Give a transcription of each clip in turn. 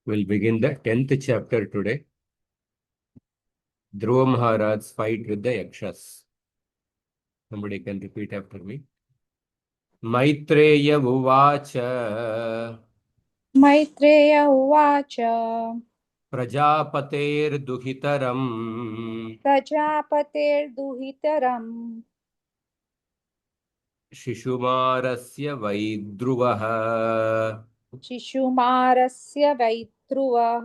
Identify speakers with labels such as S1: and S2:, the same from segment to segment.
S1: We'll begin the 10th chapter today. Dhruva Maharaj's fight with the yakshas. Somebody can repeat after me. Maitreya Uvacha
S2: Maitreya उवाच
S1: Prajapaterduhitaram
S2: प्रजापतेर्दुहितरम्
S1: Shishumarasya Vaidruvaha
S2: शिशुमारस्य वैद्रुवः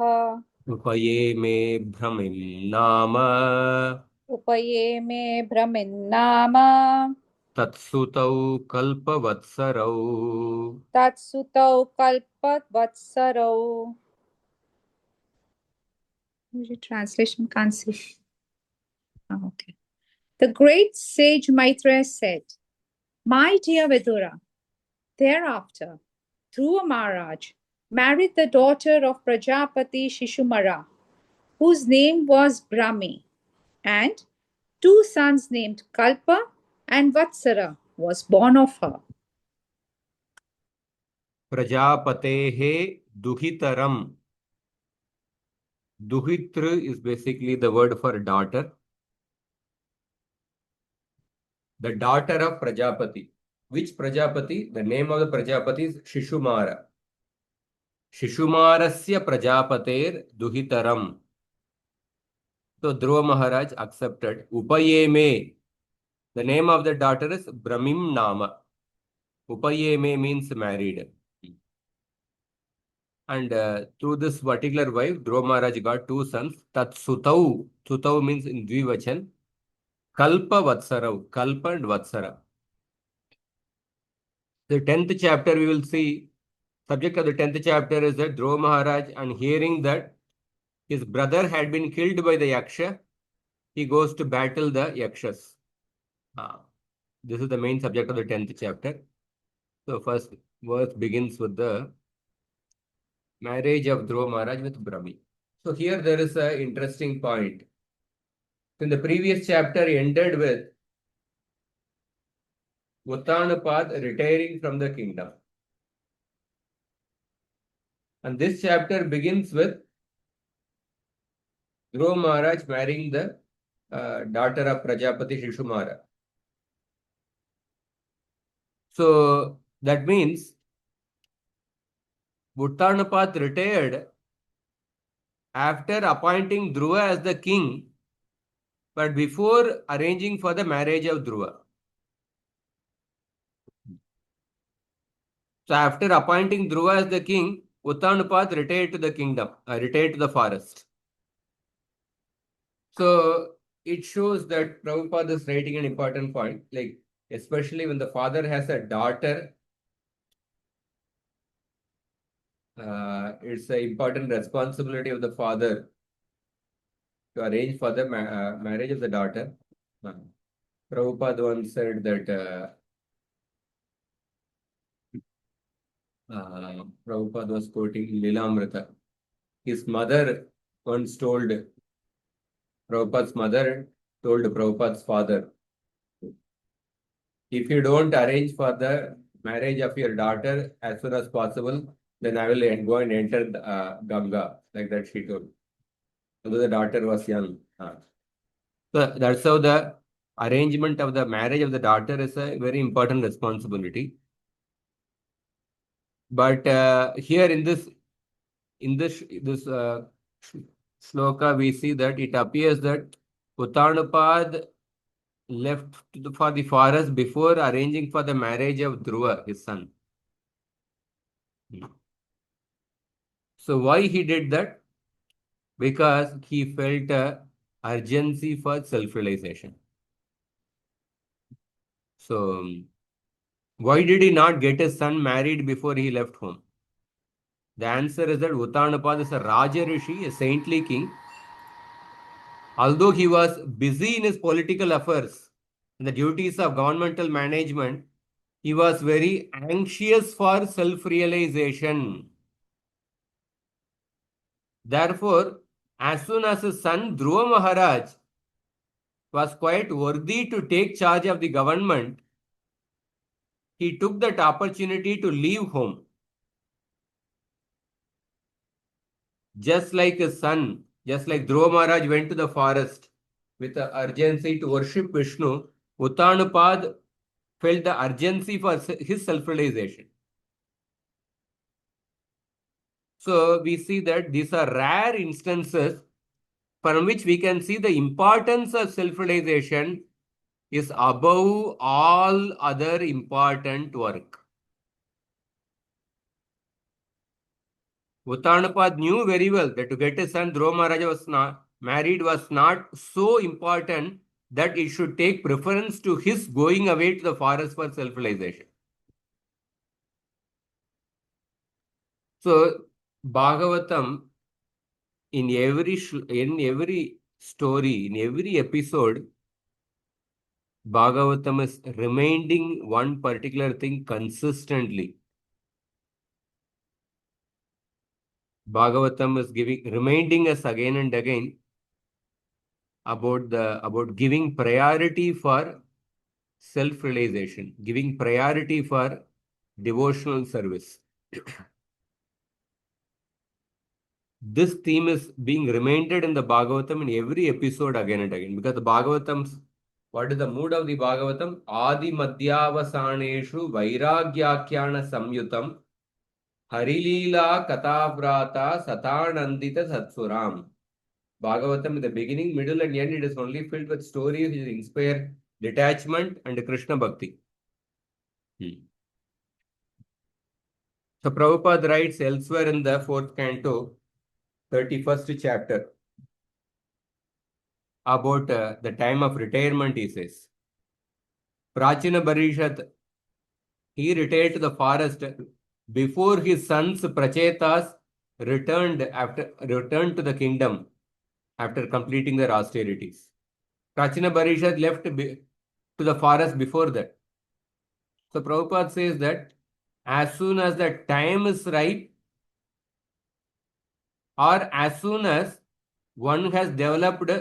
S1: Upaye me Brahmin Nama
S2: उपये may भ्रमिन्नाम
S1: Tatsutau Kalpavatsarau.
S2: तत्सुतौ कल्पवत्सरौ. Translation can't see. Oh, okay. The great sage Maitreya said, "My dear Vidura, thereafter, Dhruva Maharaj married the daughter of Prajapati Shishumara, whose name was Brahmi, and two sons named Kalpa and Vatsara was born of her.
S1: Prajapatehe Duhitaram. Duhitra is basically the word for daughter. The daughter of Prajapati. Which Prajapati? The name of the Prajapati is Shishumara. Shishumarasya Prajapater Duhitaram. So Dhruva Maharaj accepted. Upayeme. The name of the daughter is Brahmim Nama. Upayeme means married. And through this particular wife, Dhruva Maharaj got two sons. Tat Sutau. Sutau means in Dvivachan. Kalpa Vatsarau. Kalpa and Vatsara. The 10th chapter we will see. Subject of the 10th chapter is that Dhruva Maharaj, and hearing that his brother had been killed by the Yaksha, he goes to battle the Yakshas. This is the main subject of the 10th chapter. So first verse begins with the marriage of Dhruva Maharaj with Brahmi. So here there is an interesting point. In the previous chapter ended with Utthanapada retiring from the kingdom. And this chapter begins with Dhruva Maharaj marrying the daughter of Prajapati Shishumara. So that means Utthanapada retired after appointing Dhruva as the king, but before arranging for the marriage of Dhruva. So after appointing Dhruva as the king, Utthanapada retired to the kingdom, retired to the forest. So it shows that Prabhupada is writing an important point, like especially when the father has a daughter, it's an important responsibility of the father to arrange for the marriage of the daughter. Prabhupada once said that Prabhupada was quoting Lilamrita. His mother once told, Prabhupada's mother told Prabhupada's father, if you don't arrange for the marriage of your daughter as soon as possible, then I will go and enter Ganga. Like that she told. Although the daughter was young. So that's how the arrangement of the marriage of the daughter is a very important responsibility. But here in this sloka, we see that it appears that Uttanapad left for the forest before arranging for the marriage of Dhruva, his son. So why he did that? Because he felt urgency for self-realization. So why did he not get his son married before he left home? The answer is that Uttanapad is a Raja Rishi, a saintly king. Although he was busy in his political affairs and the duties of governmental management, he was very anxious for self-realization. Therefore, as soon as his son Dhruva Maharaj was quite worthy to take charge of the government, he took that opportunity to leave home. Just like a son, just like Dhruva Maharaj went to the forest with the urgency to worship Vishnu, Utthanapada felt the urgency for his self-realization. So we see that these are rare instances from which we can see the importance of self-realization is above all other important work. Uttanapad knew very well that to get a son, Dhruva Maharaja was not married was not so important that it should take preference to his going away to the forest for self-realization. So Bhagavatam in every story, in every episode, Bhagavatam is reminding one particular thing consistently. Bhagavatam is reminding us again and again about giving priority for self-realization, giving priority for devotional service. This theme is being reminded in the Bhagavatam in every episode again and again, because the Bhagavatam's, what is the mood of the Bhagavatam? Adi Madhyavasaneshu Vairagyakyana Samyutam Harilila Katavrata Satanandita Satsuram. Bhagavatam in the beginning, middle, and end, it is only filled with stories which inspire detachment and Krishna Bhakti. So Prabhupada writes elsewhere in the 4th canto, 31st chapter, about the time of retirement, he says. Prachina Barishat, he retired to the forest before his sons Prachetas returned to the kingdom after completing their austerities. Prachina Barishat left to the forest before that. So Prabhupada says that as soon as the time is ripe, or as soon as one has developed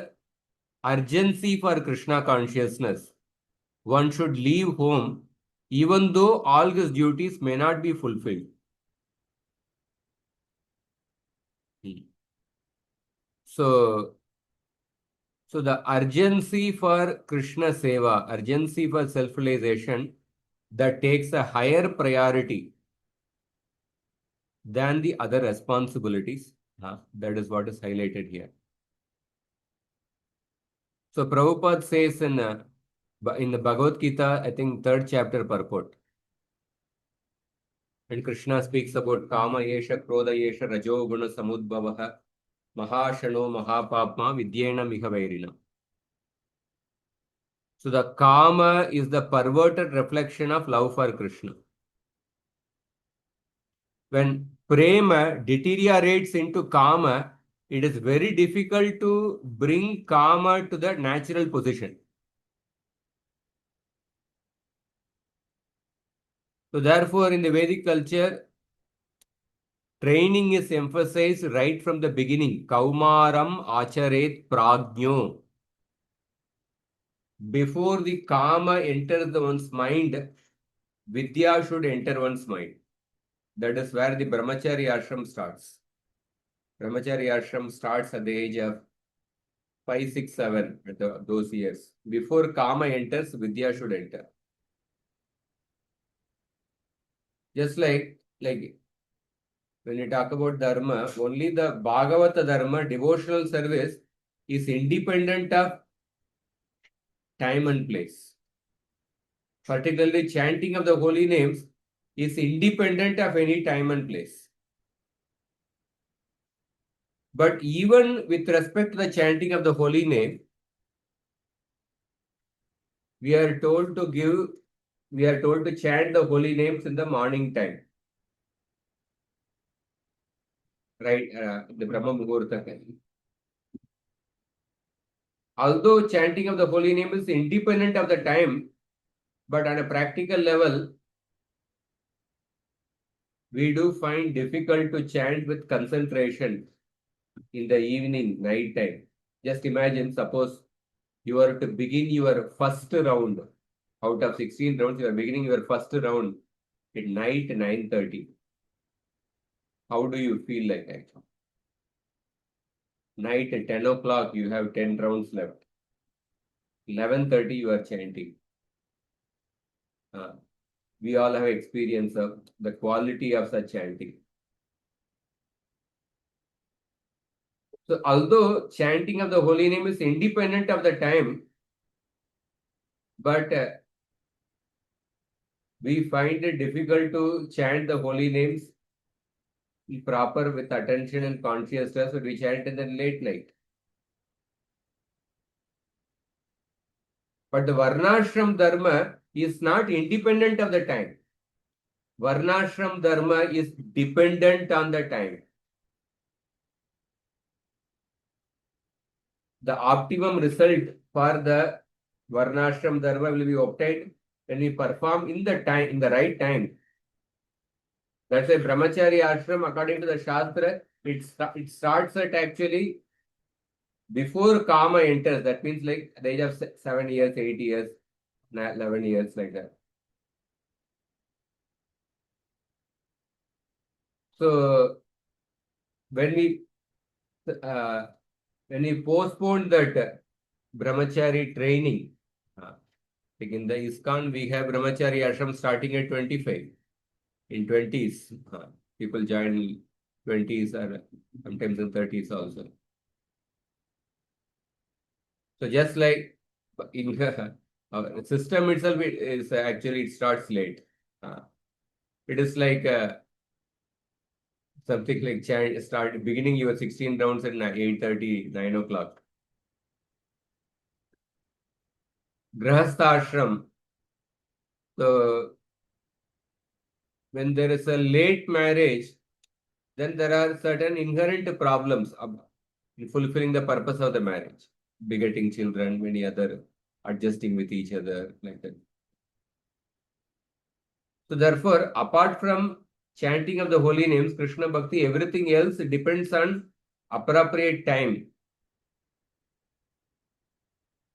S1: urgency for Krishna consciousness, one should leave home even though all his duties may not be fulfilled. So the urgency for Krishna Seva, urgency for self-realization, that takes a higher priority than the other responsibilities. That is what is highlighted here. So Prabhupada says in the Bhagavad Gita, I think 3rd chapter purport, and Krishna speaks about Kama Yesha, Krodha Yesha, Rajo Guna Samudbhavaha, Mahashano Mahapapma, Vidyena Mihavairina. So the Kama is the perverted reflection of love for Krishna. When Prema deteriorates into Kama, it is very difficult to bring Kama to the natural position. So therefore, in the Vedic culture, training is emphasized right from the beginning. Kaumaram acharet prajno. Before the Kama enters one's mind, Vidya should enter one's mind. That is where the Brahmachari ashram starts. Brahmachari ashram starts at the age of 5, 6, 7, at those years. Before Kama enters, Vidya should enter. Just like when you talk about Dharma, only the Bhagavata Dharma, devotional service, is independent of time and place. Particularly chanting of the holy names is independent of any time and place. But even with respect to the chanting of the holy name, we are told to chant the holy names in the morning time. Right, the Brahma Muhurta time. Although chanting of the holy name is independent of the time, but on a practical level, we do find difficult to chant with concentration in the evening, night time. Just imagine, suppose you are to begin your first round. Out of 16 rounds, you are beginning your first round at night 9:30. How do you feel like that? night at 10 o'clock, you have 10 rounds left. 11:30, you are chanting. We all have experience of the quality of such chanting. So although chanting of the holy name is independent of the time, but we find it difficult to chant the holy names proper with attention and consciousness, but we chant in the late night. But the Varnashram Dharma is not independent of the time. Varnashram Dharma is dependent on the time. The optimum result for the Varnashram Dharma will be obtained when we perform in the time, in the right time. That's why Brahmachari Ashram, according to the Shastra, it starts at actually before Kama enters. That means like at the age of 7 years, 8 years, 11 years, like that. So when we postpone that Brahmachari training, like in the ISKCON, we have Brahmachari Ashram starting at 25. In 20s, people join 20s or sometimes in 30s also. So just like in our system itself, it starts late. It is like something like beginning your 16 rounds at 8:30, 9 o'clock. Grahastha Ashram. So when there is a late marriage, then there are certain inherent problems in fulfilling the purpose of the marriage, begetting children, many other adjusting with each other, like that. So therefore, apart from chanting of the holy names, Krishna Bhakti, everything else depends on appropriate time.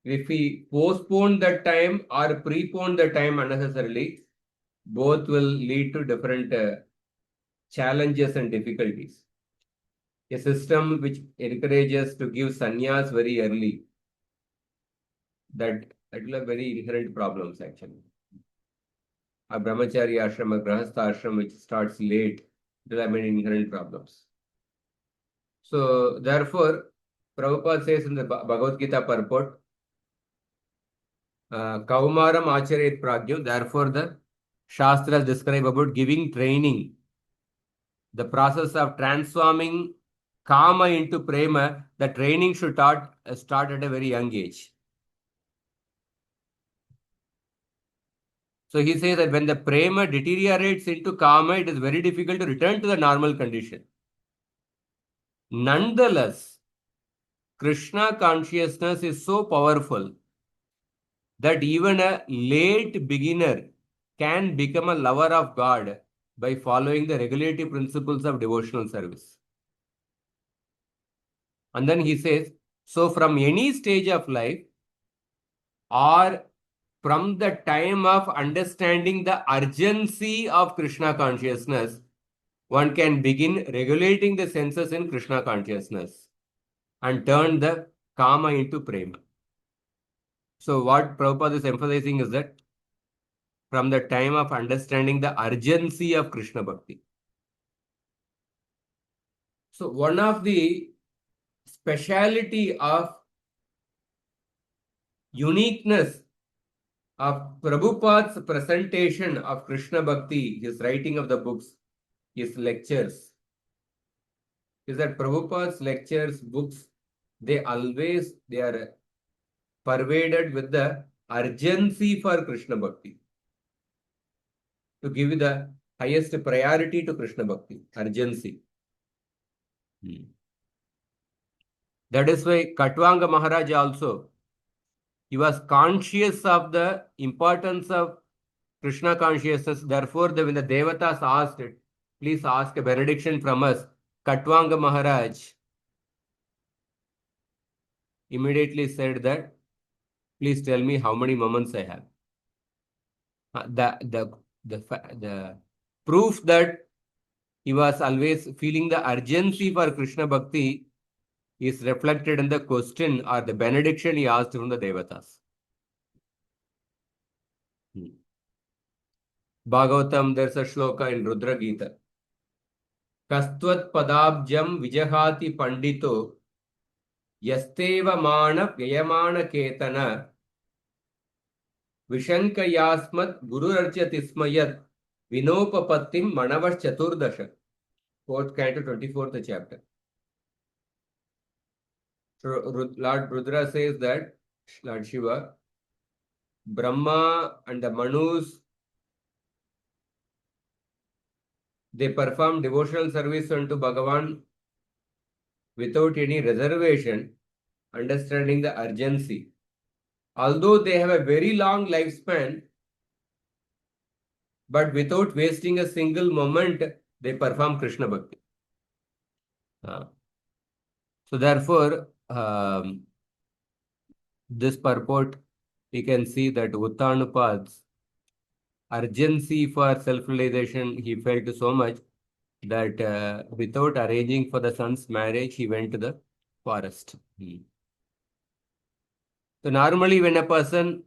S1: If we postpone that time or prepone the time unnecessarily, both will lead to different challenges and difficulties. A system which encourages to give sannyas very early, that will have very inherent problems actually. A brahmachari ashram, a grahastha ashram which starts late, will have many inherent problems. So therefore, Prabhupada says in the Bhagavad Gita purport, Kaumaram Acharayat Pragyo, therefore the Shastras describe about giving training, the process of transforming Kama into Prema, the training should start at a very young age. So he says that when the Prema deteriorates into Kama, it is very difficult to return to the normal condition. Nonetheless, Krishna consciousness is so powerful that even a late beginner can become a lover of God by following the regulative principles of devotional service. And then he says, so from any stage of life or from the time of understanding the urgency of Krishna consciousness, one can begin regulating the senses in Krishna consciousness and turn the Kama into Prema. So what Prabhupada is emphasizing is that from the time of understanding the urgency of Krishna Bhakti. So one of the speciality of uniqueness of Prabhupada's presentation of Krishna Bhakti, his writing of the books, his lectures, is that Prabhupada's lectures, books, they are pervaded with the urgency for Krishna Bhakti. To give you the highest priority to Krishna Bhakti, urgency. That is why Katvanga Maharaj also, he was conscious of the importance of Krishna consciousness. Therefore, when the Devatas asked it, please ask a benediction from us, Katvanga Maharaj immediately said that, please tell me how many moments I have. The proof that he was always feeling the urgency for Krishna Bhakti is reflected in the question or the benediction he asked from the Devatas. Bhagavatam, there's a shloka in Rudra Gita. Kastvat padabjam vijahati pandito yasteva mana vyayamana ketana vishankayasmat gururarchatismayat vinopapattim manavas chaturdasha. 4th canto, 24th chapter. So Lord Rudra says that Lord Shiva, Brahma and the Manus, they perform devotional service unto Bhagavan without any reservation, understanding the urgency. Although they have a very long lifespan, but without wasting a single moment, they perform Krishna Bhakti. So therefore, this purport, we can see that Utthanapad's urgency for self-realization, he felt so much that without arranging for the son's marriage, he went to the forest. So normally when a person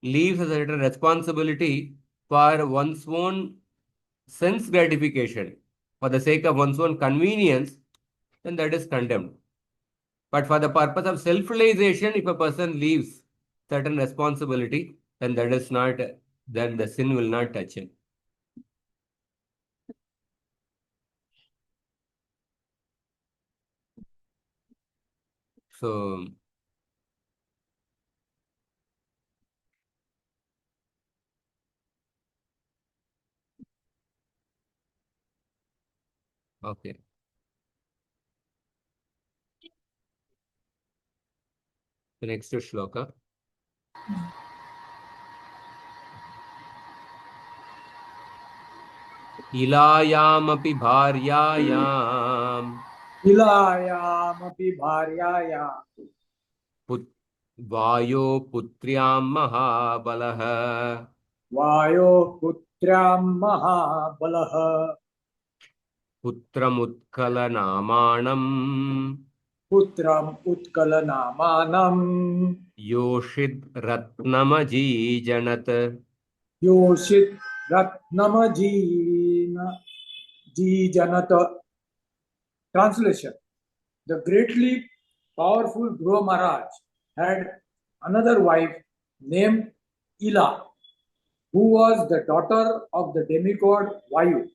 S1: leaves a certain responsibility for one's own sense gratification, for the sake of one's own convenience, then that is condemned. But for the purpose of self-realization, if a person leaves certain responsibility, then that is not, then the sin will not touch him. So, okay. The next shloka. इलायामपि भार्यायाम्
S3: इलायामपि भार्यायाम्
S1: वायो पुत्र्यां महाबलः
S3: वायो पुत्र्यां महाबलः
S1: पुत्रमुत्कलनामाणम्
S3: पुत्रम् उत्कलनामानम्
S1: योषिद् रत्नमजीजनत्
S3: योषित् रत्नमजीजनत. Translation: The greatly powerful Dhruva Maharaj had another wife named Ila, who was the daughter of the demigod Vayu.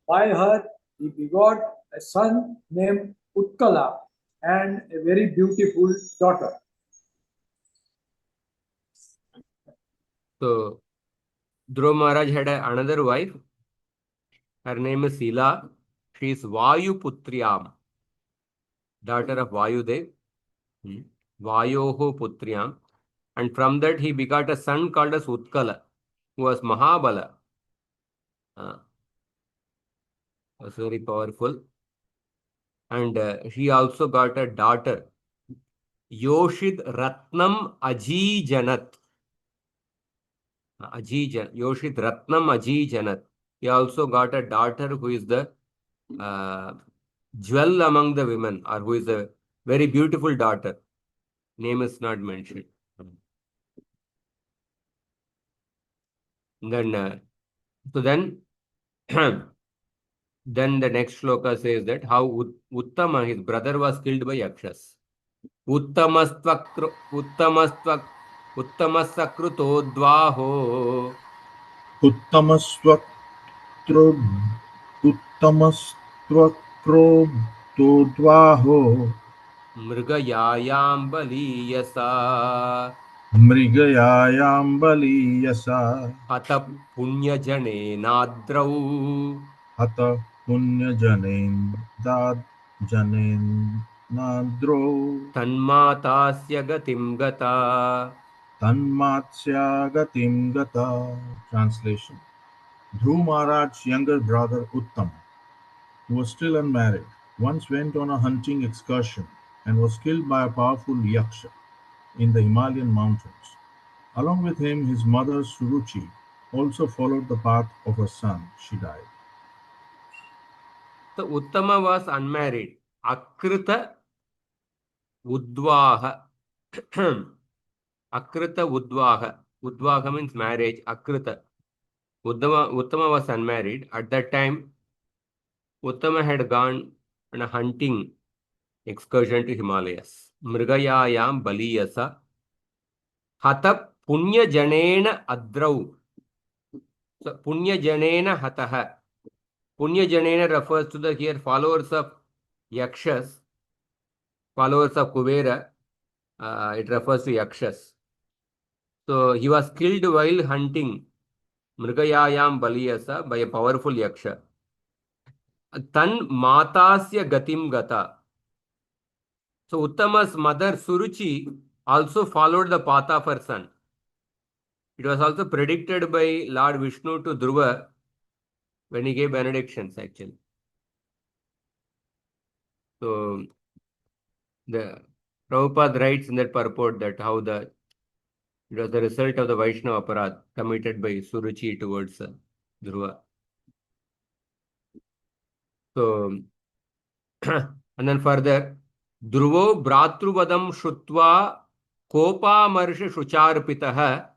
S3: By her, he begot a son named Utkala and a very beautiful daughter.
S1: So, Dhruva Maharaj had another wife. Her name is Ila. She is Vayu Putriam, daughter of Vayudev. Vayoho Putriam. And from that he begot a son called as Utkala, who was Mahabala. Was very powerful. And he also got a daughter, Yoshid Ratnam Ajijanat. Yoshid Ratnam Ajijanat. He also got a daughter who is the jewel among the women, or who is a very beautiful daughter. Name is not mentioned. Then, then the next shloka says that how Uttama, his brother, was killed by yakshas. Uttamasakruto
S4: Uttamastvakrobdodvaho
S1: Mrigayayam baliyasa Hata punyajane nadrau
S4: Hata punyajanen nadro
S1: Tanmatasya gatim gata.
S4: Tanmatsya gatim gata. Translation: Dhruva Maharaj's younger brother Uttam, who was still unmarried, once went on a hunting excursion and was killed by a powerful yaksha in the Himalayan mountains. Along with him, his mother Suruchi also followed the path of her son. She died.
S1: So Uttama was unmarried. Akrita Udvaha. Akrita Udvaha. Udvaha means marriage. Akrita. Uttama was unmarried. At that time, Uttama had gone on a hunting excursion to Himalayas. Mrigayayam baliyasa. Hata punya janena adrau. So, punya janena hataha. Punya janena refers to the here followers of yakshas, followers of Kubera. It refers to yakshas. So he was killed while hunting Mrigayayam baliyasa by a powerful yaksha. Tan matasya gatim gata. So Uttama's mother Suruchi also followed the path of her son. It was also predicted by Lord Vishnu to Dhruva when he gave benedictions actually. So the Prabhupada writes in that purport that how it was the result of the Vaishnava aparadh committed by Suruchi towards Dhruva. So and then further, Dhruvo Bhratruvadam Shrutva Kopamarsha Shucharpitaha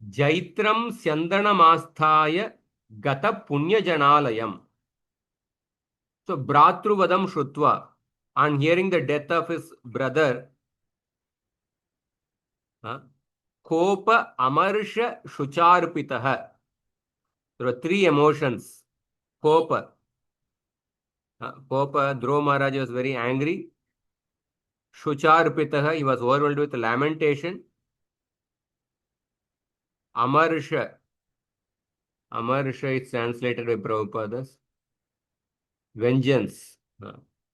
S1: Jaitram Syandanamastaya Gata Punya Janalayam. So Bhratruvadam Shrutva, on hearing the death of his brother, Kopa Amarsha Shucharpitaha. There are three emotions. Kopa. Dhruva Maharaj was very angry. Shucharpitaha, he was overwhelmed with lamentation. Amarsha. Amarsha is translated by Prabhupada's vengeance.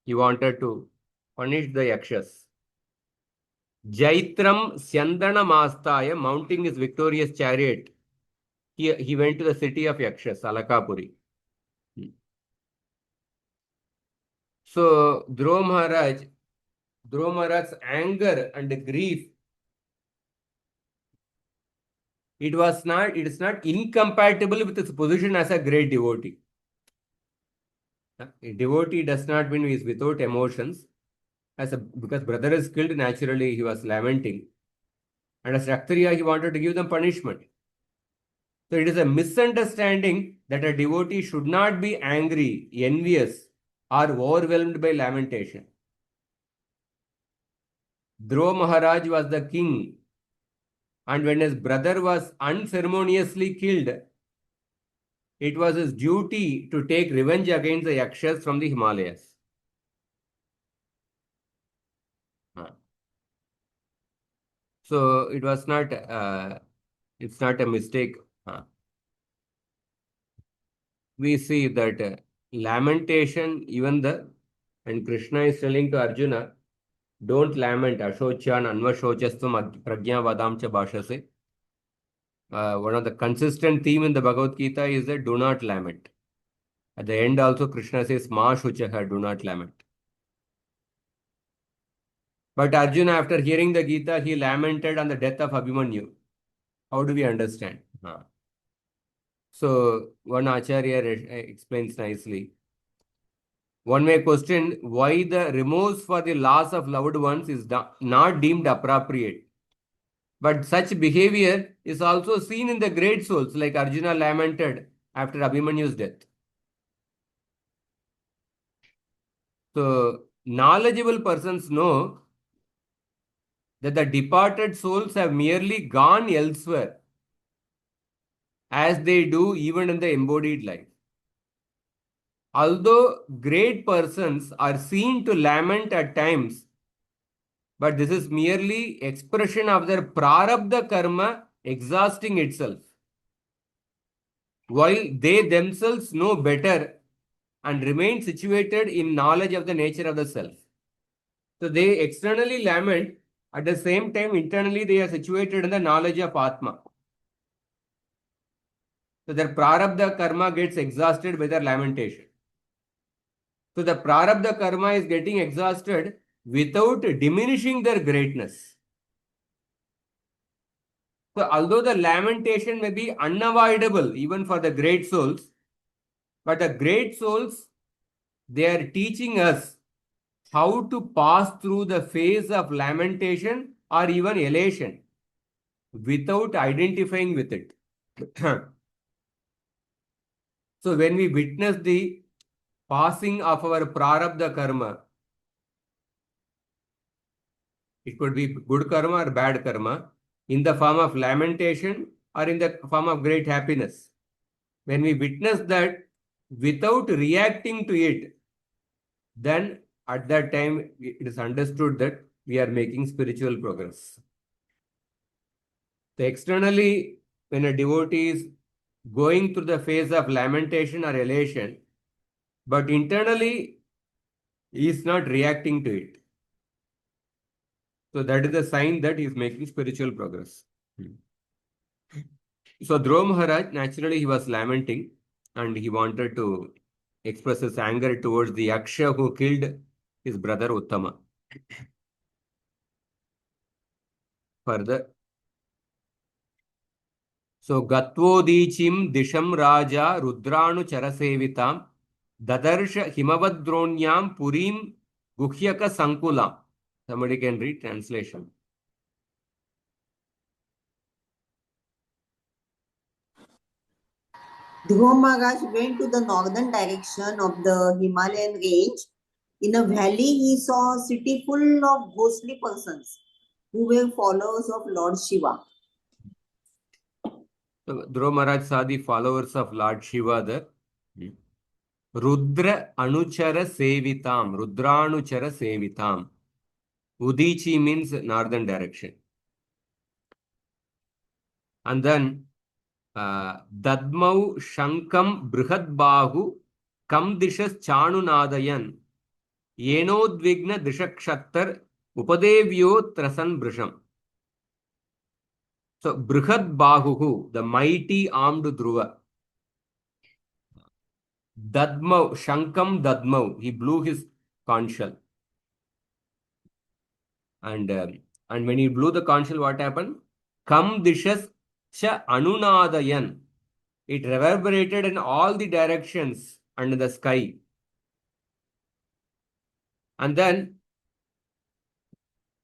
S1: He wanted to punish the yakshas. Jaitram Syandana Mastaya, mounting his victorious chariot, he went to the city of yakshas, Alakapuri. So Dhruva Maharaj's anger and grief, it is not incompatible with his position as a great devotee. A devotee does not mean he is without emotions. Because brother is killed, naturally he was lamenting. And as Kshatriya, he wanted to give them punishment. So it is a misunderstanding that a devotee should not be angry, envious, or overwhelmed by lamentation. Dhruva Maharaj was the king, and when his brother was unceremoniously killed, it was his duty to take revenge against the yakshas from the Himalayas. So it was not, it's not a mistake. We see that lamentation, and Krishna is telling to Arjuna, don't lament, ashochan anvashochastum prajna vadam cha bhashase. One of the consistent theme in the Bhagavad Gita is that do not lament. At the end also Krishna says, ma shuchaha, do not lament. But Arjuna, after hearing the Gita, he lamented on the death of Abhimanyu. How do we understand? So one Acharya explains nicely. One may question why the remorse for the loss of loved ones is not deemed appropriate. But such behavior is also seen in the great souls, like Arjuna lamented after Abhimanyu's death. So knowledgeable persons know that the departed souls have merely gone elsewhere, as they do even in the embodied life. Although great persons are seen to lament at times, but this is merely expression of their prarabdha karma exhausting itself, while they themselves know better and remain situated in knowledge of the nature of the self. So they externally lament, at the same time internally they are situated in the knowledge of Atma. So their prarabdha karma gets exhausted by their lamentation. So the prarabdha karma is getting exhausted without diminishing their greatness. So although the lamentation may be unavoidable even for the great souls, but the great souls, they are teaching us how to pass through the phase of lamentation or even elation without identifying with it. So when we witness the passing of our prarabdha karma, it could be good karma or bad karma, in the form of lamentation or in the form of great happiness. When we witness that without reacting to it, then at that time it is understood that we are making spiritual progress. So externally, when a devotee is going through the phase of lamentation or elation, but internally he is not reacting to it. So that is a sign that he is making spiritual progress. So Dhruva Maharaj, naturally he was lamenting and he wanted to express his anger towards the yaksha who killed his brother Uttama. Further, so Gatvodicim Disham Raja Rudranu Charasevitam Dadarsha Himavadronyam Purim Guhyaka Sankulam. Somebody can read translation.
S5: Dhruva Maharaj went to the northern direction of the Himalayan range. In a valley, he saw a city full of ghostly persons who were followers of Lord Shiva.
S1: So Dhruva Maharaj saw the followers of Lord Shiva there. Rudra Anuchara Sevitam. Rudranuchara Sevitam. Udichi means northern direction. And then Dadmau Shankam Brihadbahu Kam Dishas Chanunadayan Yenodvigna Dishakshattar Upadevyo Trasan Brisham. So Brihadbahu, the mighty armed Dhruva. Dadmau, Shankam Dadmau, he blew his conch shell. And when he blew the conch shell, what happened? Kam Dishas Cha Anunadayan. It reverberated in all the directions under the sky. And then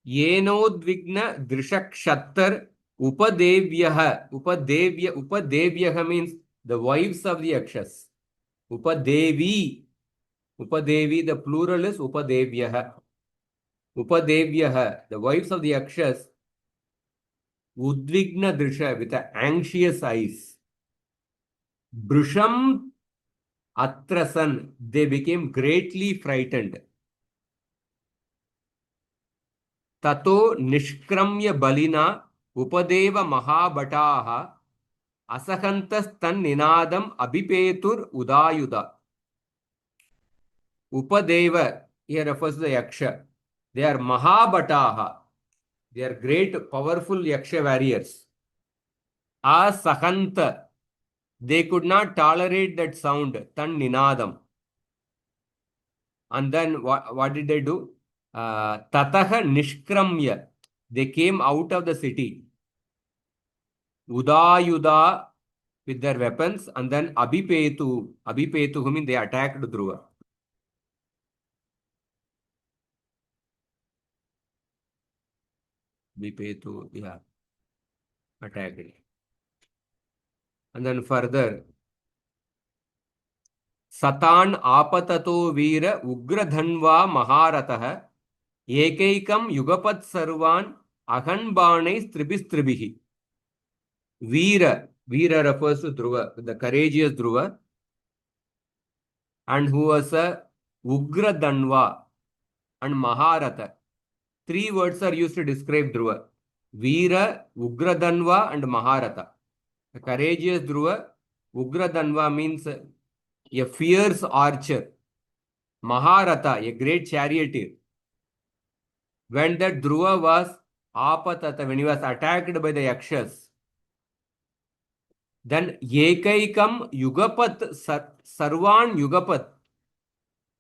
S1: Yenodvigna Drishakshattar Upadevyaha. Upadevyaha means the wives of the yakshas. Upadevi. Upadevi, the plural is Upadevyaha. Upadevyaha, the wives of the yakshas. Udvigna Drisha, with anxious eyes. Brusham Atrasan, they became greatly frightened. Tato Nishkramya Balina Upadeva Mahabhataha Asahantas Tan Ninadam Abhipetur Udayuda. Upadeva here refers to the Yaksha. They are Mahabhataha. They are great, powerful Yaksha warriors. Asahanta. They could not tolerate that sound. Tan Ninadam. And then what did they do? Tataha Nishkramya. They came out of the city. Udayuda with their weapons, and then Abhipetu. Abhipetu, who means they attacked Dhruva. Abhipetu, yeah, attacked. And then further, Satan Apatato Veera Ugradhanva Maharatah Ekaikam Yugapat Sarvan Ahanbanais Tribistribihi. Veera refers to Dhruva, the courageous Dhruva, and who was a Ugradhanva and Maharata. Three words are used to describe Dhruva. Veera, Ugradhanva and Maharata. A courageous Dhruva, Ugradhanva means a fierce archer. Maharata, a great charioteer. When that Dhruva was Apatata, when he was attacked by the yakshas, then Yekaikam Yugapat Sarvan Yugapat.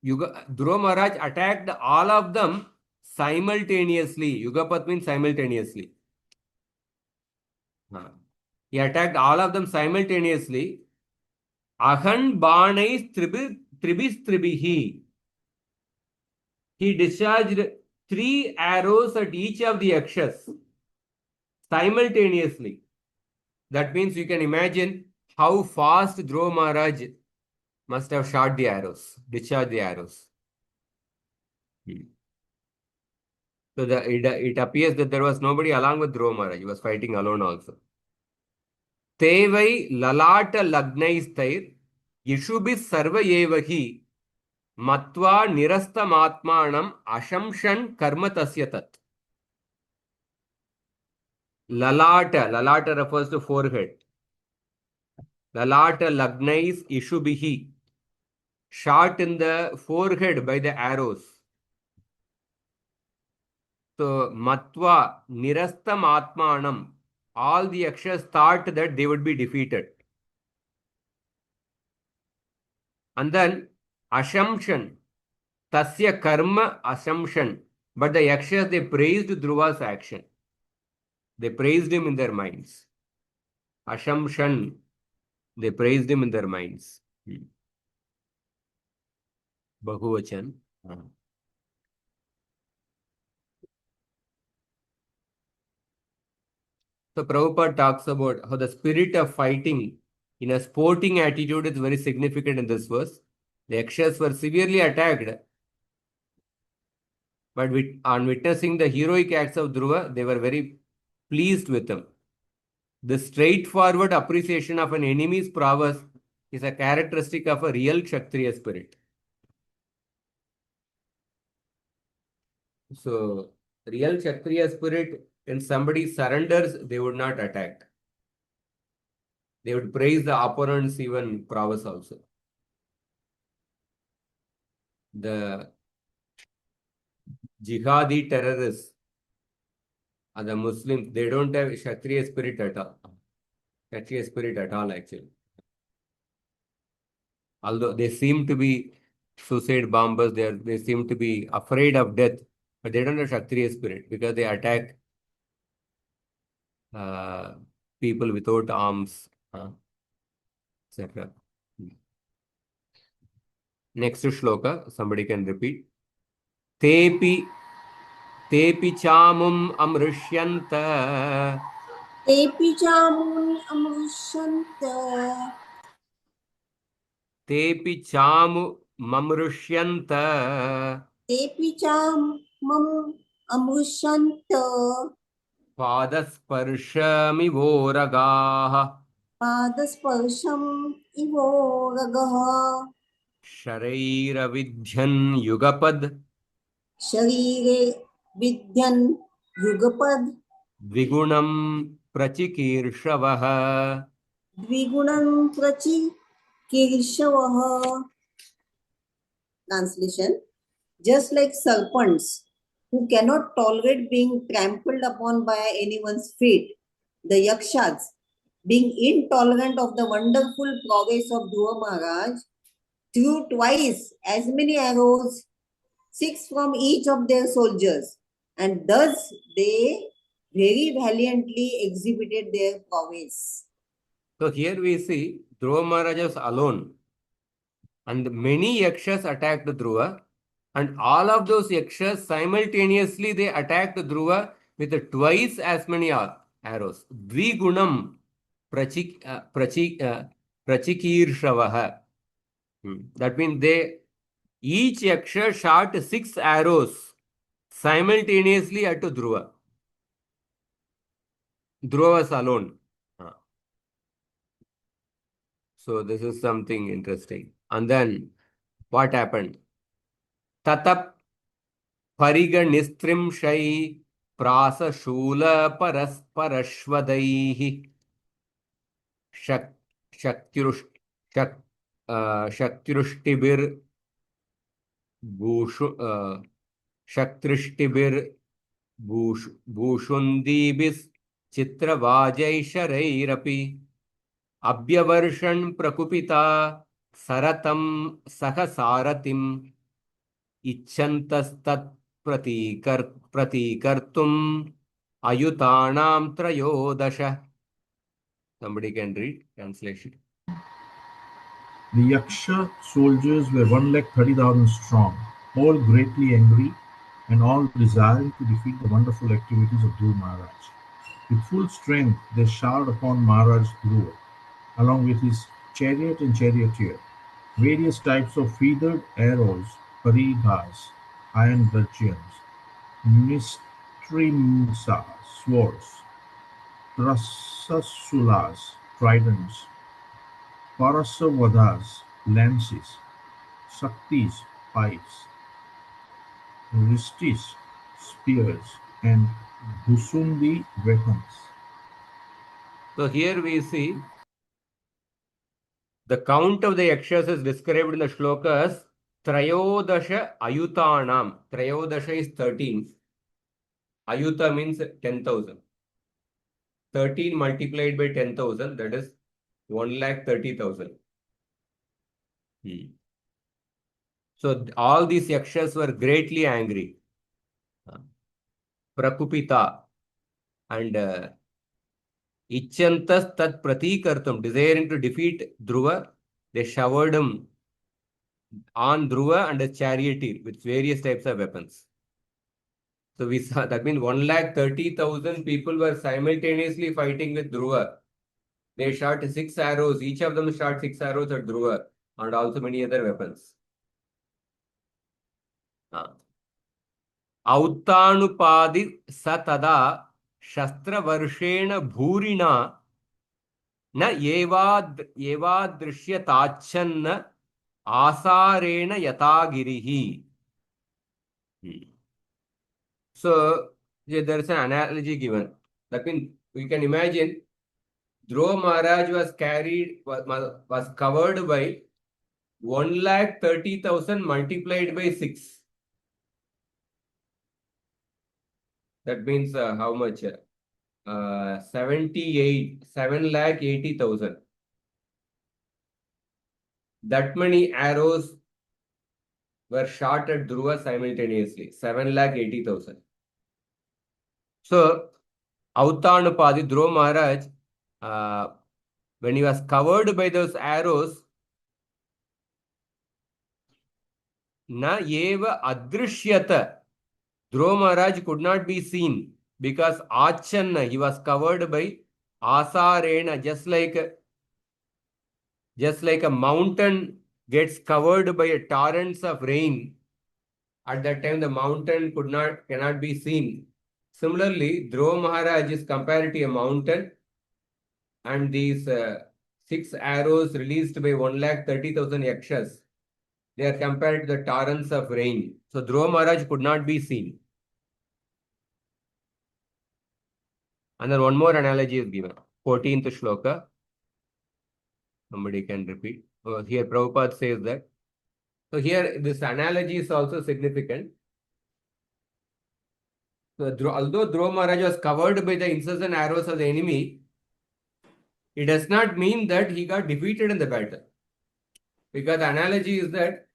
S1: Dhruva Maharaj attacked all of them simultaneously. Yugapat means simultaneously. He attacked all of them simultaneously. Ahan Banais Tribis Tribihi. he discharged 3 arrows at each of the yakshas simultaneously. That means you can imagine how fast Dhruva Maharaj must have shot the arrows, discharged the arrows. So it appears that there was nobody along with Dhruva Maharaj. He was fighting alone also. Tevai lalata lagnaistair yishubis sarva evahi matva nirastamatmanam ashamshan karma tasya tat. Lalata refers to forehead. Lalata lagnais ishubihi, shot in the forehead by the arrows. So matva nirastam atmanam, all the yakshas thought that they would be defeated. And then assumption, tasya karma assumption. But the yakshas, they praised Dhruva's action. They praised him in their minds. Assumption, they praised him in their minds. Bahuvachan. So Prabhupada talks about how the spirit of fighting in a sporting attitude is very significant in this verse. The yakshas were severely attacked, but on witnessing the heroic acts of Dhruva, they were very pleased with him. The straightforward appreciation of an enemy's prowess is a characteristic of a real Kshatriya spirit. So, real Kshatriya spirit, when somebody surrenders, they would not attack. They would praise the opponent's even prowess also. The jihadi terrorists are the Muslims. They don't have Kshatriya spirit at all. Kshatriya spirit at all, actually. Although they seem to be suicide bombers, they seem to be afraid of death, but they don't have Kshatriya spirit because they attack people without arms, etc. Next shloka, somebody can repeat. Tepi chamum amrishyanta.
S5: Tepi chamun amrushanta.
S1: Tepi chamu mamrishyanta.
S5: Tepi chamam amrushanta.
S1: Padasparshamivoragaha.
S5: Padasparsham ivoragah.
S1: Sharairavidhyan yugapad.
S5: Sharire vidyan yugapad.
S1: Dvigunam prachikirshavaha.
S5: Dvigunam prachi kirshavaha. Translation: just like serpents who cannot tolerate being trampled upon by anyone's feet, the yakshas, being intolerant of the wonderful prowess of Dhruva Maharaj, threw twice as many arrows, 6 from each of their soldiers, and thus they very valiantly exhibited their prowess.
S1: So here we see Dhruva Maharaj was alone, and many yakshas attacked Dhruva, and all of those yakshas simultaneously they attacked Dhruva with twice as many arrows. Dvigunam prachikirshavah. That means each yaksha shot 6 arrows simultaneously at Dhruva. Dhruva was alone. So this is something interesting. And then what happened? Tatap pariga nistrimshai prasa shula parasparashvadaihi shaktirushtibir shaktrishtibir bhushundibis chitravajaisharairapi abhyavarsan prakupita saratam sahasaratim इच्छन्तस्तत् प्रतिकर्तुम् अयुतानां त्रयोदश. Somebody can read translation.
S4: The Yaksha soldiers were 130,000 strong. all greatly angry and all desiring to defeat the wonderful activities of Dhruva Maharaj. With full strength, they showered upon Maharaj Dhruva, along with his chariot and charioteer, various types of feathered arrows, parighas, iron bludgeons, mistrimsa, swords, prasasulas, tridents, parasavadas, lances, shaktis, pikes, ristis, spears, and bhusundi weapons.
S1: So here we see the count of the yakshas is described in the shlokas. Trayodasha ayutanam. Trayodasha is 13. Ayuta means 10,000. 13 multiplied by 10,000, that is 1,30,000. So all these yakshas were greatly angry. Prakupita and Ichantas tat pratikartum, desiring to defeat Dhruva, they showered him on Dhruva and a charioteer with various types of weapons. So we saw that means 1,30,000 people were simultaneously fighting with Dhruva. They shot 6 arrows, each of them shot 6 arrows at Dhruva and also many other weapons. Uttanupadi satada shastra varshena bhurina na evadrishya tachanna asarena yatagirihi. So there is an analogy given. That means we can imagine Dhruva Maharaj was covered by 1,30,000 multiplied by 6. That means how much? 7,80,000. That many arrows were shot at Dhruva simultaneously. 7,80,000. So, Uttanupadi, Dhruva Maharaj, when he was covered by those arrows, na eva adrishyata. Dhruva Maharaj could not be seen because Achanna, he was covered by Asarena, just like a mountain gets covered by a torrents of rain. At that time, the mountain cannot be seen. Similarly, Dhruva Maharaj is compared to a mountain, and these 6 arrows released by 1,30,000 yakshas, they are compared to the torrents of rain. So Dhruva Maharaj could not be seen. And then one more analogy is given. 14th shloka. Somebody can repeat. Here Prabhupada says that. So here this analogy is also significant. So although Dhruva Maharaj was covered by the incessant arrows of the enemy, it does not mean that he got defeated in the battle. Because the analogy is that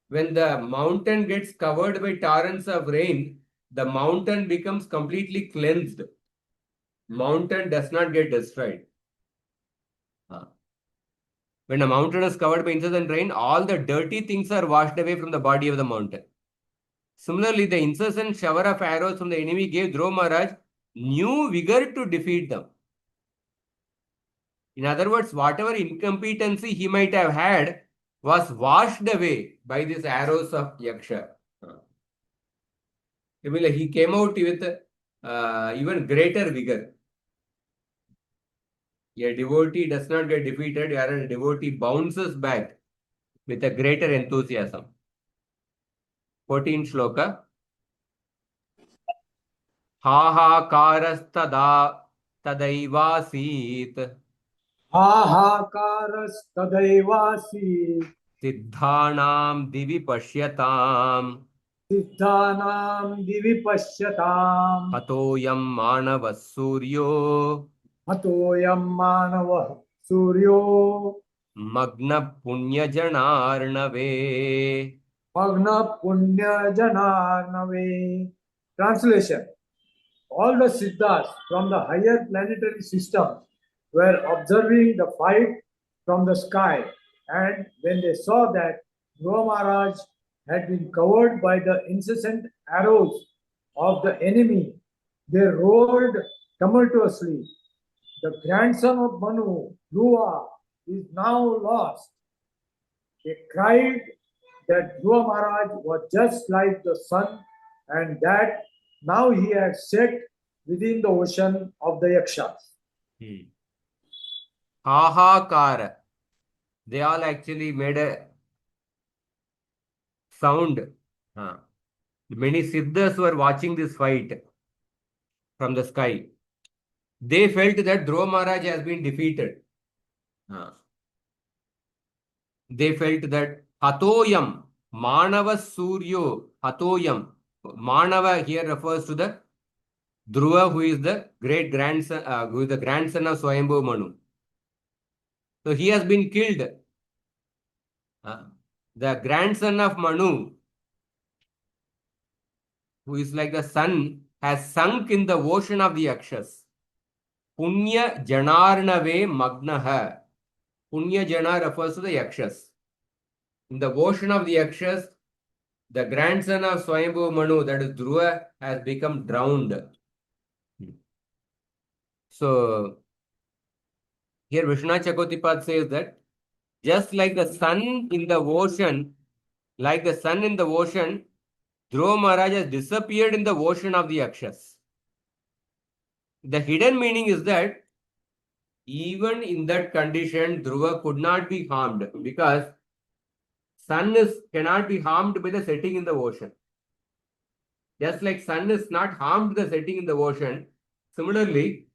S1: when the mountain gets covered by torrents of rain, the mountain becomes completely cleansed. Mountain does not get destroyed. When a mountain is covered by incessant rain, all the dirty things are washed away from the body of the mountain. Similarly, the incessant shower of arrows from the enemy gave Dhruva Maharaj new vigor to defeat them. In other words, whatever incompetency he might have had was washed away by these arrows of Yaksha. He came out with even greater vigor. A devotee does not get defeated, whereas a devotee bounces back with a greater enthusiasm. 14 shloka. Hahakarastada tadaivasit
S3: Hahakarastadaivasit
S1: siddhanam divi pashyatam
S3: siddhanam divi pashyatam
S1: hatoyam manavas suryo
S3: hatoyam manavah suryo
S1: magna punya janarnave.
S3: magna punya janarnave. Translation. All the Siddhas from the higher planetary systems were observing the fight from the sky, and when they saw that Dhruva Maharaj had been covered by the incessant arrows of the enemy, they roared tumultuously. The grandson of Manu, dhruva, is now lost. They cried that Dhruva Maharaj was just like the sun and that now he had set within the ocean of the yakshas.
S1: Hahakara. They all actually made a sound. Many siddhas were watching this fight from the sky. They felt that Dhruva Maharaj has been defeated. They felt that Hatoyam, Manava Suryo, Hatoyam. Manava here refers to the Dhruva, who is the great grandson, who is the grandson of Swayambhu Manu. So he has been killed. The grandson of Manu, who is like the sun, has sunk in the ocean of the yakshas. Punya Janarnave Magnaha. Punya Jana refers to the yakshas. In the ocean of the yakshas, the grandson of Swayambhu Manu, that is Dhruva, has become drowned. So, here Vishwanath Chakravartipad says that just like the sun in the ocean, Dhruva Maharaj has disappeared in the ocean of the yakshas. The hidden meaning is that even in that condition, Dhruva could not be harmed because cannot be harmed by the setting in the ocean. Just like sun is not harmed by the setting in the ocean, similarly,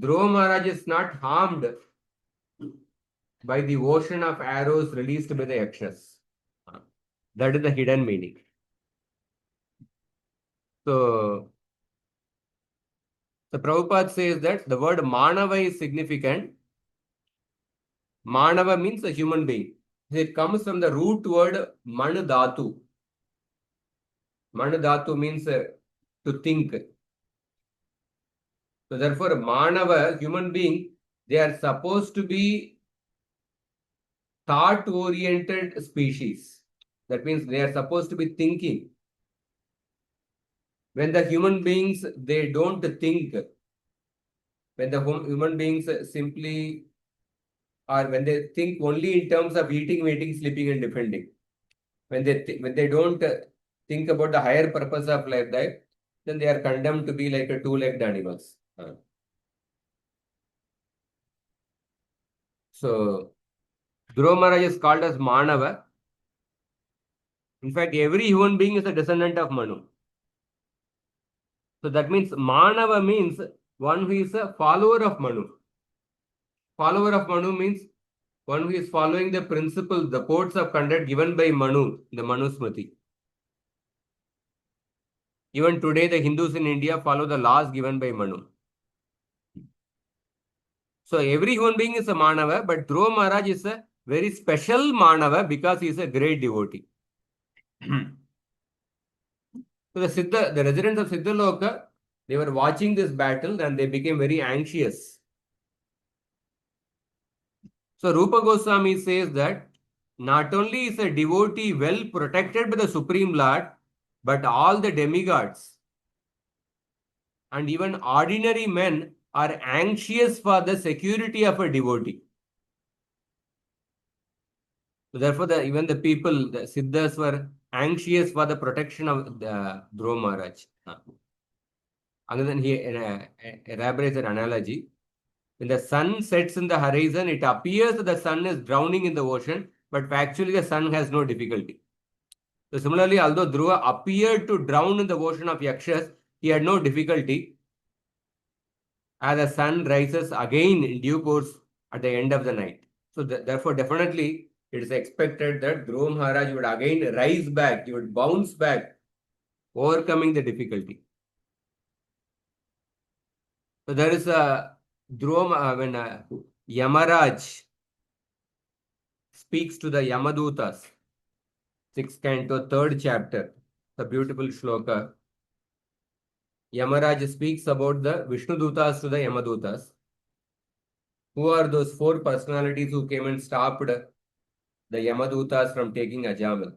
S1: Dhruva Maharaj is not harmed by the ocean of arrows released by the yakshas. That is the hidden meaning. So, the Prabhupada says that the word Manava is significant. Manava means a human being. It comes from the root word Manadhatu. Manadhatu means to think. So therefore, Manava, human being, they are supposed to be thought-oriented species. That means they are supposed to be thinking. When the human beings, they don't think. When the human beings simply, or when they think only in terms of eating, waiting, sleeping, and defending. When they don't think about the higher purpose of life, then they are condemned to be like a two-legged animals. So, Dhruva Maharaj is called as Manava. In fact, every human being is a descendant of Manu. So that means Manava means one who is a follower of Manu. Follower of Manu means one who is following the principles, the codes of conduct given by Manu, the Manu Smriti. Even today, the Hindus in India follow the laws given by Manu. So every human being is a Manava, but Dhruva Maharaj is a very special Manava because he is a great devotee. So the residents of Siddhaloka, they were watching this battle and they became very anxious. So Rupa Goswami says that not only is a devotee well protected by the Supreme Lord, but all the demigods and even ordinary men are anxious for the security of a devotee. So therefore, even the people, the Siddhas, were anxious for the protection of the Dhruva Maharaj. And then he elaborates an analogy. When the sun sets in the horizon, it appears that the sun is drowning in the ocean, but actually the sun has no difficulty. So similarly, although Dhruva appeared to drown in the ocean of yakshas, he had no difficulty as the sun rises again in due course at the end of the night. So therefore, definitely, it is expected that Dhruva Maharaj would again rise back, he would bounce back, overcoming the difficulty. So there is a Dhruva, when Yamaraj speaks to the Yamadutas, 6th canto, 3rd chapter, the beautiful shloka. Yamaraj speaks about the Vishnudutas to the Yamadutas. Who are those 4 personalities who came and stopped the Yamadutas from taking Ajamal?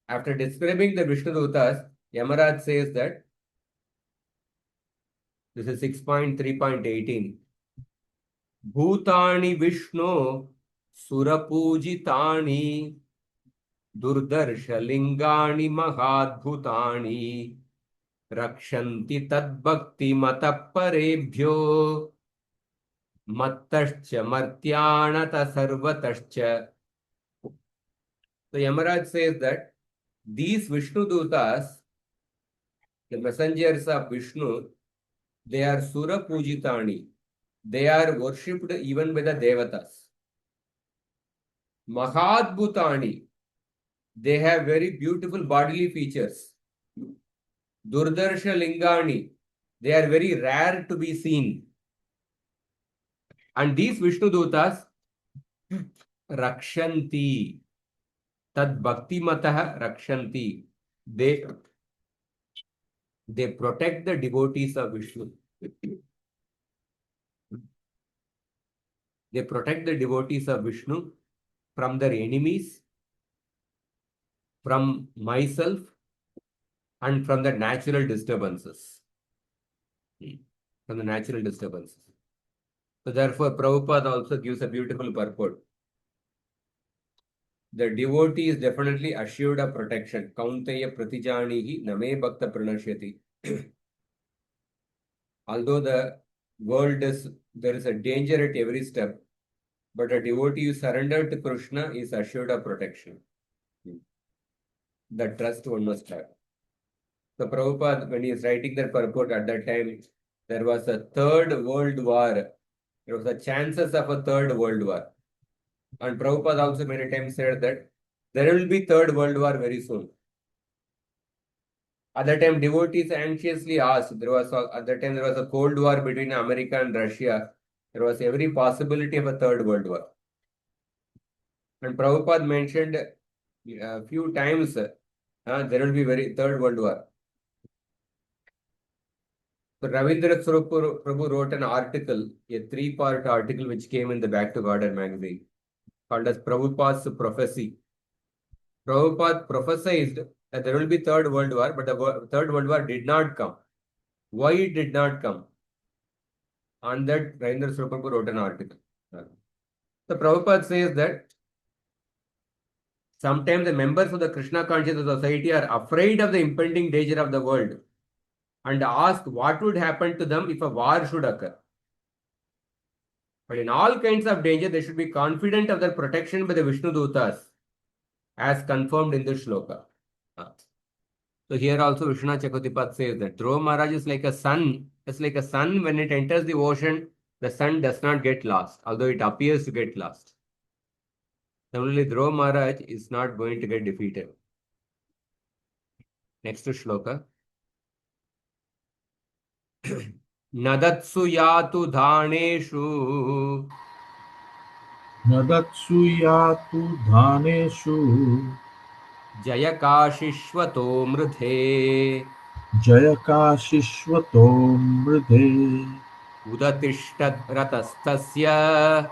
S1: After describing the Vishnudutas, Yamaraj says that this is 6.3.18. Bhutani Vishnu Surapujitani Durdarshalingani Mahadbhutani Rakshanti Tadbhakti Mataparebhyo Mattascha Martyanata Sarvatascha. So Yamaraj says that these Vishnu Dutas, the messengers of Vishnu, they are Sura Pujitani. They are worshipped even by the Devatas. Mahadbhutani, they have very beautiful bodily features. Durdarsha Lingani, they are very rare to be seen. And these Vishnu Dutas, Rakshanti, Tad Bhakti Mataha Rakshanti, they protect the devotees of Vishnu. They protect the devotees of Vishnu from their enemies, from myself, and from the natural disturbances. From the natural disturbances. So therefore, Prabhupada also gives a beautiful purport. The devotee is definitely assured of protection. Kaunteya pratijanihi name bhakta pranashyati. Although the world is, there is a danger at every step, but a devotee who surrendered to Krishna is assured of protection. The trust one must have. So Prabhupada, when he is writing that purport at that time, there was a third world war. There was a chances of a third world war. And Prabhupada also many times said that there will be third world war very soon. At that time, devotees anxiously asked. At that time there was a cold war between America and Russia. There was every possibility of a third world war. And Prabhupada mentioned a few times there will be very third world war. So Ravindra Prabhu wrote an article, a 3-part article which came in the Back to Garden magazine, called as Prabhupada's Prophecy. Prabhupada prophesied that there will be third world war, but the third world war did not come. Why it did not come? On that, Ravindra Prabhu wrote an article. So Prabhupada says that sometimes the members of the Krishna conscious society are afraid of the impending danger of the world and ask what would happen to them if a war should occur. But in all kinds of danger, they should be confident of their protection by the Vishnu Dutas, as confirmed in this shloka. So here also Vishwanath Chakravarti says that Dhruva Maharaj is like a sun. It's like a sun when it enters the ocean, the sun does not get lost, although it appears to get lost. Similarly, Dhruva Maharaj is not going to get defeated. Next shloka. Nadatsu yatu dhaneshu
S4: Nadatsu yatu dhaneshu
S1: jayakashishvato mridhe
S4: jayakashishvato mridhe
S1: udatishtat ratastasya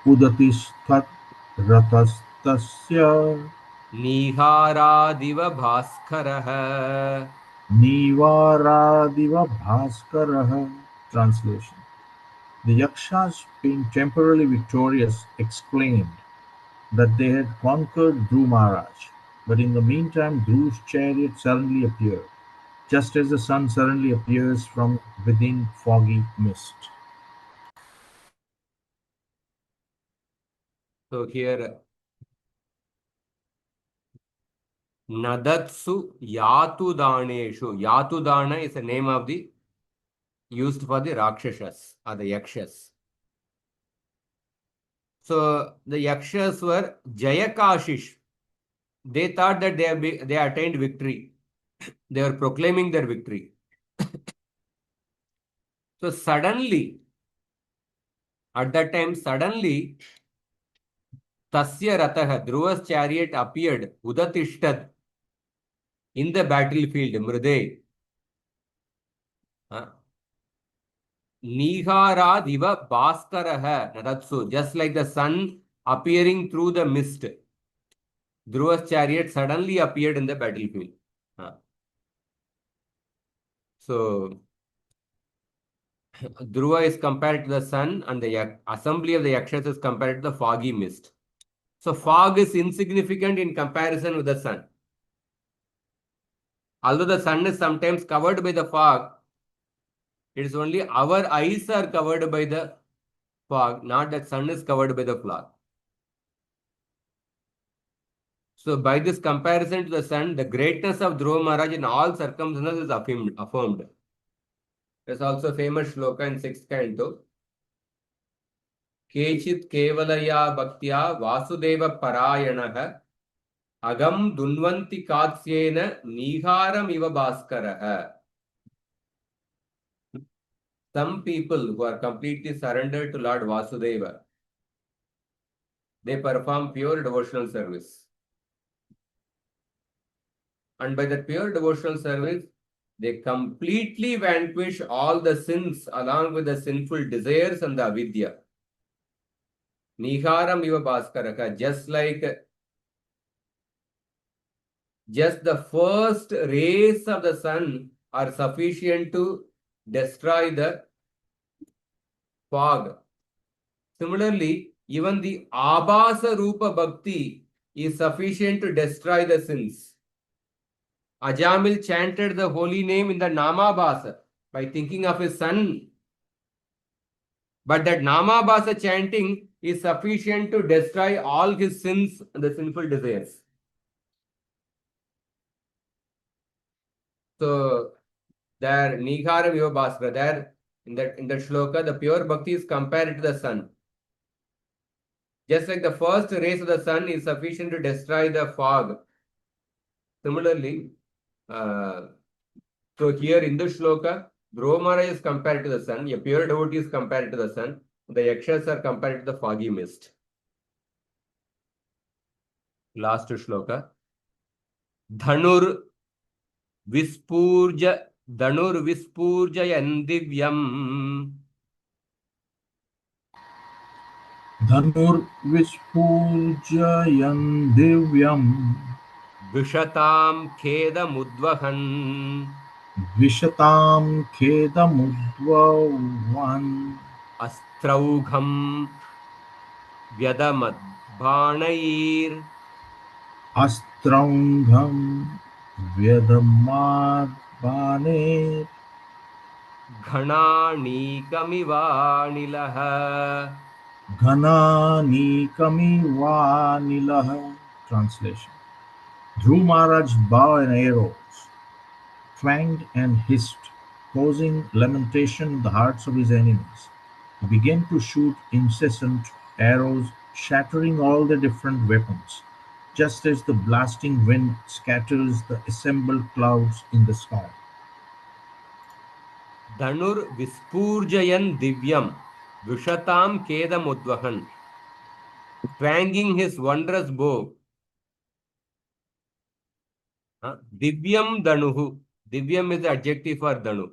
S4: udatisthat ratastasya
S1: niharadiva bhaskaraha.
S4: Nivaradiva Bhaskaraha. Translation. The yakshas, being temporarily victorious, exclaimed that they had conquered Dhruva Maharaj. But in the meantime, Dhruva's chariot suddenly appeared, just as the sun suddenly appears from within foggy mist.
S1: So here, Nadatsu Yatudaneshu. Yatudana is the name of the used for the Rakshasas or the Yakshas. So the Yakshas were Jayakashish. They thought that they attained victory. They were proclaiming their victory. So suddenly, at that time, Tasya Rataha, Dhruva's chariot appeared, Udatishtad, in the battlefield, Mride. Niharadiva Bhaskaraha Nadatsu, just like the sun appearing through the mist. Dhruva's chariot suddenly appeared in the battlefield. So, Dhruva is compared to the sun, and the assembly of the yakshas is compared to the foggy mist. So, fog is insignificant in comparison with the sun. Although the sun is sometimes covered by the fog, it is only our eyes are covered by the fog, not that sun is covered by the fog. So, by this comparison to the sun, the greatness of Dhruva Maharaj in all circumstances is affirmed. There's also a famous shloka in 6th canto. Kechit kevalaya bhaktya vasudeva parayanah agam dunvanti katsyena niharam iva bhaskaraha. Some people who are completely surrendered to Lord Vasudeva, they perform pure devotional service. And by that pure devotional service, they completely vanquish all the sins along with the sinful desires and the avidya. Niharam iva bhaskaraka, just the first rays of the sun are sufficient to destroy the fog. Similarly, even the Abhasa Rupa Bhakti is sufficient to destroy the sins. Ajamil chanted the holy name in the Namabhasa by thinking of his son. But that Namabhasa chanting is sufficient to destroy all his sins and the sinful desires. So, there, Nigharam Iva Bhaskara, there in that shloka, the pure bhakti is compared to the sun. Just like the first rays of the sun is sufficient to destroy the fog. Similarly, so here in the shloka, Dhruva Maharaj is compared to the sun, a pure devotee is compared to the sun, the yakshas are compared to the foggy mist. Last shloka. Dhanur Vispurjayan Divyam.
S4: Dhanur Vispurjayan Divyam
S1: Vishatam Khedamudvahan.
S4: Vishatam Khedamudvavan
S1: Astraugham Vyadamadbanair.
S4: Astraungham Vyadamadbane
S1: Ghananikamivanilaha.
S4: Ghananikamivanilah. Translation. Dhruva Maharaj's bow and arrows twanged and hissed, causing lamentation in the hearts of his enemies. He began to shoot incessant arrows, shattering all the different weapons, just as the blasting wind scatters the assembled clouds in the sky.
S1: Dhanur Vispurjayan Divyam Vishatam Khedamudvahan. Twanging his wondrous bow. Divyam Dhanuhu. Divyam is the adjective for Dhanu.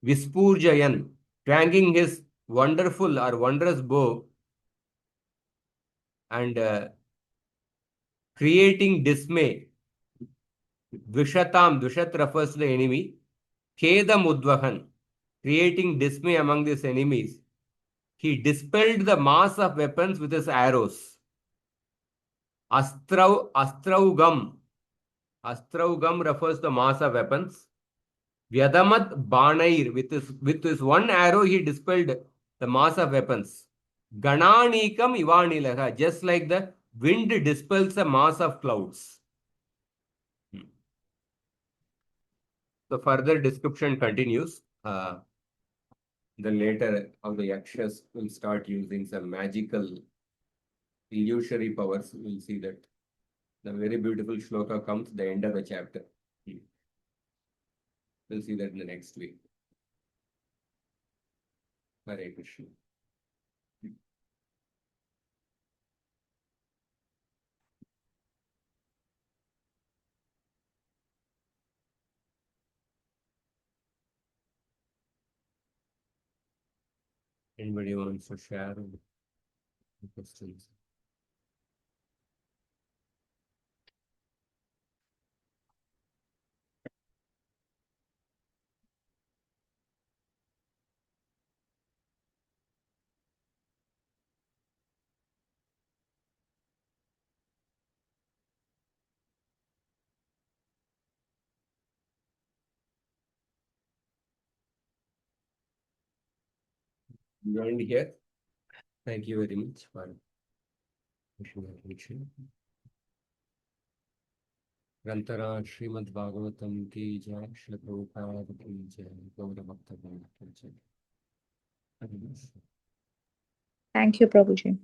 S1: Vispurjayan. Twanging his wonderful or wondrous bow and creating dismay. Vishatam. Vishat refers to the enemy. Khedamudvahan. Creating dismay among his enemies. He dispelled the mass of weapons with his arrows. Astraugam. Astraugam refers to the mass of weapons. Vyadamat Banair. With his one arrow, he dispelled the mass of weapons. Gananikam Ivanilaha. Just like the wind dispels the mass of clouds. The further description continues. Then later, how the yakshas will start using some magical illusory powers. We'll see that. The very beautiful shloka comes at the end of the chapter. We'll see that in the next week. Hare Krishna. Anybody wants to share questions? joined here. Thank you very much for your attention. ग्रंथरा Shrimad Bhagavatam की जय, श्री प्रभुपाद की जय, गौर भक्तगण की जय।
S2: Thank you, Prabhuji.